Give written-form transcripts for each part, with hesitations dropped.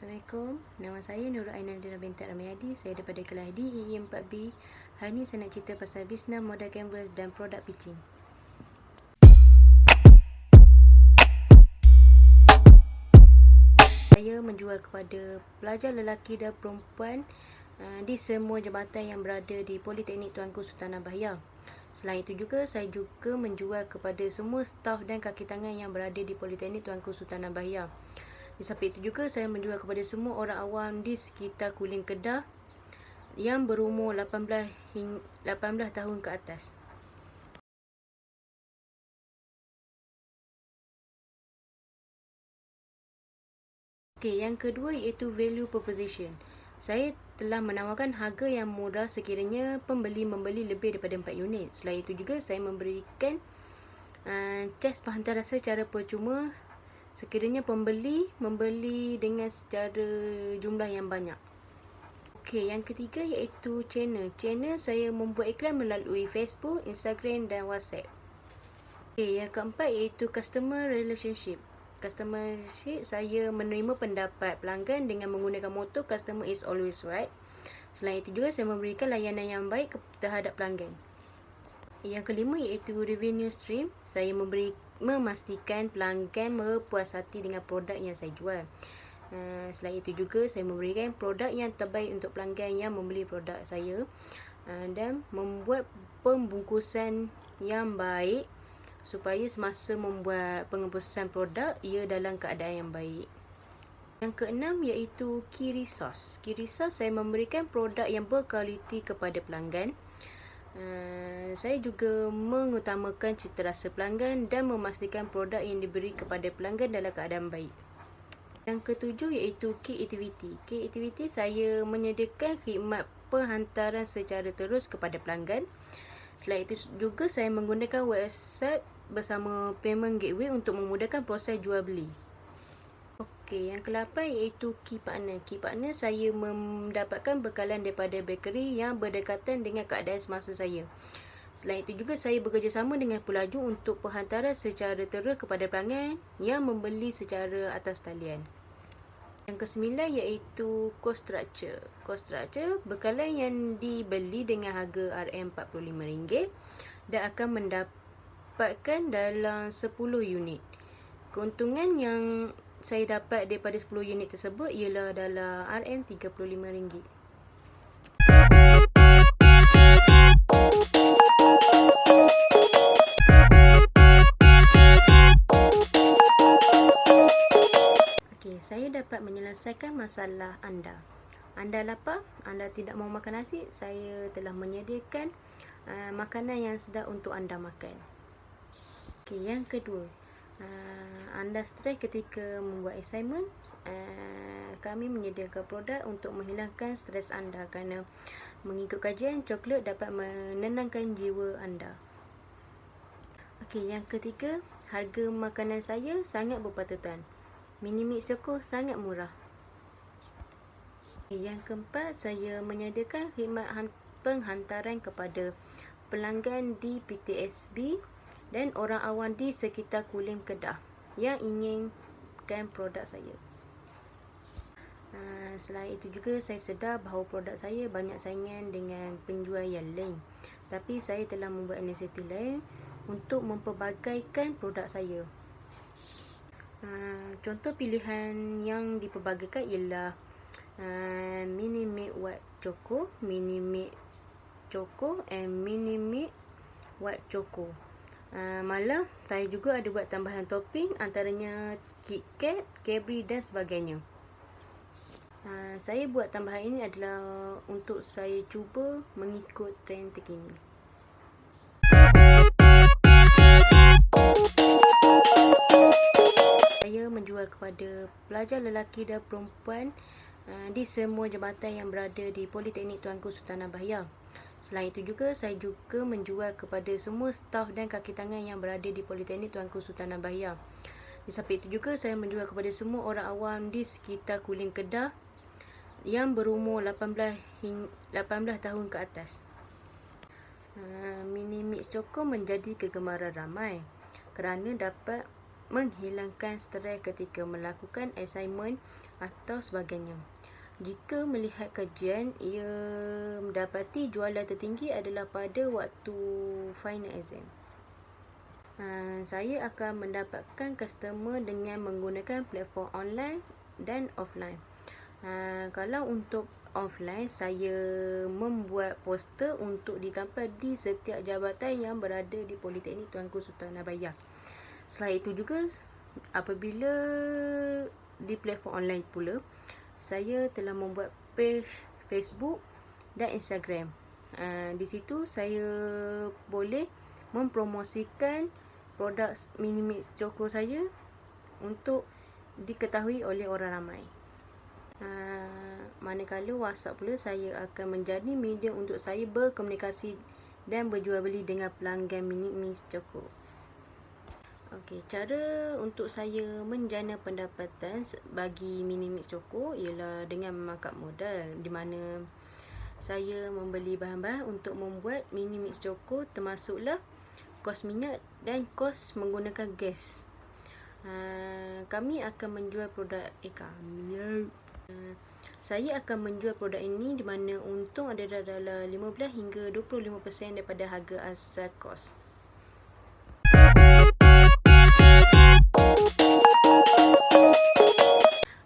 Assalamualaikum, nama saya Nurul Ainadina binti Ramayadi. Saya daripada kelas D EE4B. Hari ini saya nak cerita pasal bisnes model canvas dan produk pitching. Saya menjual kepada pelajar lelaki dan perempuan di semua jabatan yang berada di Politeknik Tuanku Sultan Abah Yau. Selain itu juga, saya juga menjual kepada semua staf dan kaki tangan yang berada di Politeknik Tuanku Sultan Abah Yau. Di samping itu juga, saya menjual kepada semua orang awam di sekitar Kulim Kedah yang berumur 18 tahun ke atas. Okey, yang kedua iaitu value proposition. Saya telah menawarkan harga yang murah sekiranya pembeli membeli lebih daripada 4 unit. Selain itu juga, saya memberikan cas penghantaran secara percuma sekiranya pembeli membeli dengan secara jumlah yang banyak. Okey, yang ketiga iaitu channel. Channel saya membuat iklan melalui Facebook, Instagram dan WhatsApp. Okey, yang keempat iaitu customer relationship. Customer relationship, saya menerima pendapat pelanggan dengan menggunakan moto customer is always right. Selain itu juga, saya memberikan layanan yang baik terhadap pelanggan. Yang kelima iaitu revenue stream. Saya memastikan pelanggan berpuas hati dengan produk yang saya jual. Selain itu juga, saya memberikan produk yang terbaik untuk pelanggan yang membeli produk saya dan membuat pembungkusan yang baik supaya semasa membuat pengembusan produk ia dalam keadaan yang baik. Yang keenam iaitu key resource. Key resource, saya memberikan produk yang berkualiti kepada pelanggan. Saya juga mengutamakan cita rasa pelanggan dan memastikan produk yang diberi kepada pelanggan dalam keadaan baik. Yang ketujuh iaitu key activity. Key activity, saya menyediakan khidmat penghantaran secara terus kepada pelanggan. Selain itu juga, saya menggunakan website bersama payment gateway untuk memudahkan proses jual beli. Okey, yang ke-8 iaitu key partner. Key partner, saya mendapatkan bekalan daripada bakery yang berdekatan dengan keadaan semasa saya. Selain itu juga, saya bekerjasama dengan pelaju untuk penghantaran secara terus kepada pelanggan yang membeli secara atas talian. Yang ke-9 iaitu cost structure. Cost structure, bekalan yang dibeli dengan harga RM45 dan akan mendapatkan dalam 10 unit. Keuntungan yang saya dapat daripada 10 unit tersebut ialah dalam RM35. Saya dapat menyelesaikan masalah anda. Anda lapar, anda tidak mahu makan nasi, saya telah menyediakan makanan yang sedap untuk anda makan. Okey, yang kedua, anda stres ketika membuat assignment, kami menyediakan produk untuk menghilangkan stres anda kerana mengikut kajian, coklat dapat menenangkan jiwa anda. Okey, yang ketiga, harga makanan saya sangat berpatutan. Mini mix choco sangat murah. Yang keempat, saya menyediakan khidmat penghantaran kepada pelanggan di PTSB dan orang awam di sekitar Kulim Kedah yang inginkan produk saya. Selain itu juga, saya sedar bahawa produk saya banyak saingan dengan penjual yang lain. Tapi saya telah membuat inisiatif lain untuk mempelbagaikan produk saya. Contoh pilihan yang dipelbagaikan ialah mini milk white choco, mini milk choco and mini milk white choco. Malah saya juga ada buat tambahan topping, antaranya KitKat, Cadbury dan sebagainya. Saya buat tambahan ini adalah untuk saya cuba mengikut trend terkini. Saya menjual kepada pelajar lelaki dan perempuan di semua jabatan yang berada di Politeknik Tuanku Sultan Abah Yau. Selain itu juga, saya juga menjual kepada semua staf dan kaki tangan yang berada di Politeknik Tuanku Sultan Abah Yau. Di samping itu juga, saya menjual kepada semua orang awam di sekitar Kulim Kedah yang berumur 18 tahun ke atas. Mini mix choco menjadi kegemaran ramai kerana dapat menghilangkan stres ketika melakukan assignment atau sebagainya. Jika melihat kajian, ia mendapati jualan tertinggi adalah pada waktu final exam. Saya akan mendapatkan customer dengan menggunakan platform online dan offline. Kalau untuk offline, saya membuat poster untuk ditampal di setiap jabatan yang berada di Politeknik Tuanku Sultan Nabaya. Selain itu juga, apabila di platform online pula, saya telah membuat page Facebook dan Instagram. Di situ saya boleh mempromosikan produk mini mix Choco saya untuk diketahui oleh orang ramai. Manakala WhatsApp pula, saya akan menjadi media untuk saya berkomunikasi dan berjual beli dengan pelanggan mini mix Choco. Okey, cara untuk saya menjana pendapatan bagi mini mix Choco ialah dengan memakan modal, di mana saya membeli bahan-bahan untuk membuat mini mix Choco, termasuklah kos minyak dan kos menggunakan gas. Kami akan menjual produk saya akan menjual produk ini di mana untung ada dalam 15 hingga 25% daripada harga asal kos.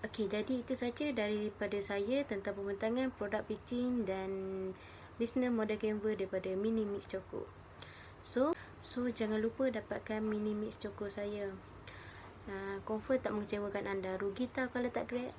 Okey, jadi itu saja daripada saya tentang pembentangan produk pitching dan business model Canva daripada mini mix Choco. So jangan lupa dapatkan mini mix Choco saya. Confirm tak mengecewakan anda. Rugi tak kalau tak grab?